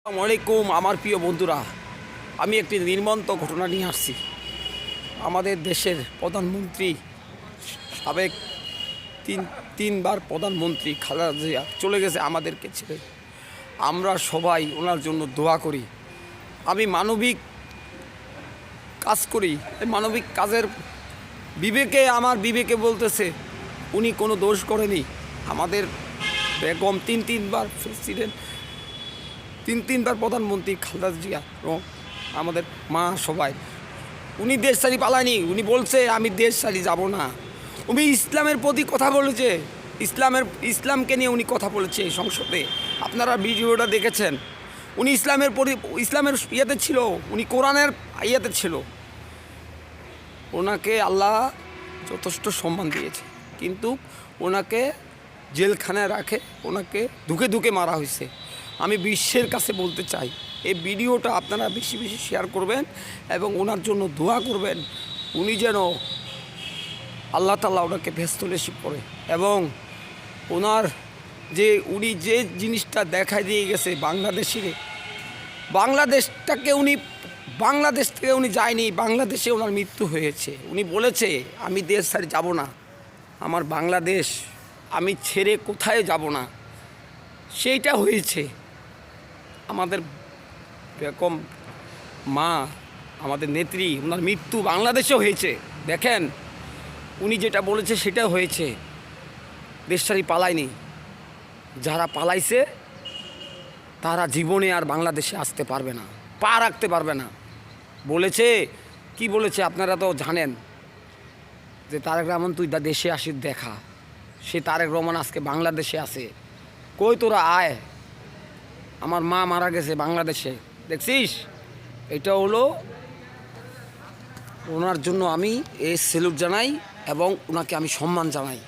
আসসালামু আলাইকুম আমার প্রিয় বন্ধুরা, আমি একটি নির্মম ঘটনা নিয়ে আসছি। আমাদের দেশের প্রধানমন্ত্রী, সাবেক তিনবার প্রধানমন্ত্রী খালেদা জিয়া চলে গেছে আমাদেরকে ছেড়ে। আমরা সবাই ওনার জন্য দোয়া করি। আমি মানবিক কাজ করি, এই মানবিক কাজের আমার বিবেকে বলতেছে উনি কোনো দোষ করেনি। আমাদের বেগম তিনবার প্রেসিডেন্ট, তিনবার প্রধানমন্ত্রী খালেদা জিয়া এবং আমাদের মা সবাই, উনি দেশ ছাড়ি পালায়নি। উনি বলছে আমি দেশ ছাড়ি যাব না। উনি ইসলামের প্রতি কথা বলেছে, ইসলামকে নিয়ে উনি কথা বলেছে সংসদে। আপনারা ভিডিওটা দেখেছেন। উনি ইসলামের ইয়েতে ছিল, উনি কোরআনের ইয়েতে ছিল। ওনাকে আল্লাহ যথেষ্ট সম্মান দিয়েছে, কিন্তু ওনাকে জেলখানায় রাখে, ওনাকে ধুকে মারা হয়েছে। আমি বিশ্বের কাছে বলতে চাই, এই ভিডিওটা আপনারা বেশি বেশি শেয়ার করবেন এবং ওনার জন্য দোয়া করবেন। উনি যেন আল্লাহ তাআলা ওনাকে ব্যস্ত নসিব করে এবং ওনার উনি যে জিনিসটা দেখাই দিয়ে গেছে বাংলাদেশ থেকে উনি যায়নি, বাংলাদেশে ওনার মৃত্যু হয়েছে। উনি বলেছে আমি দেশ ছেড়ে যাব না, আমার বাংলাদেশ আমি ছেড়ে কোথায় যাব না। সেইটা হয়েছে। আমাদের বেগম মা, আমাদের নেত্রী, ওনার মৃত্যু বাংলাদেশেও হয়েছে। দেখেন উনি যেটা বলেছে সেটা হয়েছে। দেশ ছাড়ি পালায়নি। যারা পালাইছে তারা জীবনে আর বাংলাদেশে আসতে পারবে না, পা রাখতে পারবে না। বলেছে কি বলেছে আপনারা তো জানেন, যে তারেক রহমান তুই দেশে আসিস দেখা। সে তারেক রহমান আজকে বাংলাদেশে আছে। কই তোরা আয়, আমার মা মারা গেছে বাংলাদেশে, দেখছিস। এটা হলো ওনার জন্য আমি এই সেলুট জানাই এবং ওনাকে আমি সম্মান জানাই।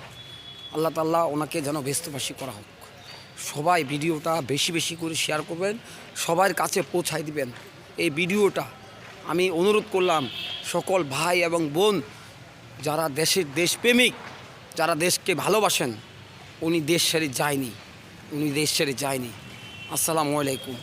আল্লাহ তাআলা ওনাকে যেন ব্যস্তবাসী করা হোক। সবাই ভিডিওটা বেশি বেশি করে শেয়ার করবেন, সবার কাছে পৌঁছায় দিবেন এই ভিডিওটা। আমি অনুরোধ করলাম সকল ভাই এবং বোন যারা দেশপ্রেমিক, যারা দেশকে ভালোবাসেন, উনি দেশ ছেড়ে যায়নি। আসসালামু আলাইকুম।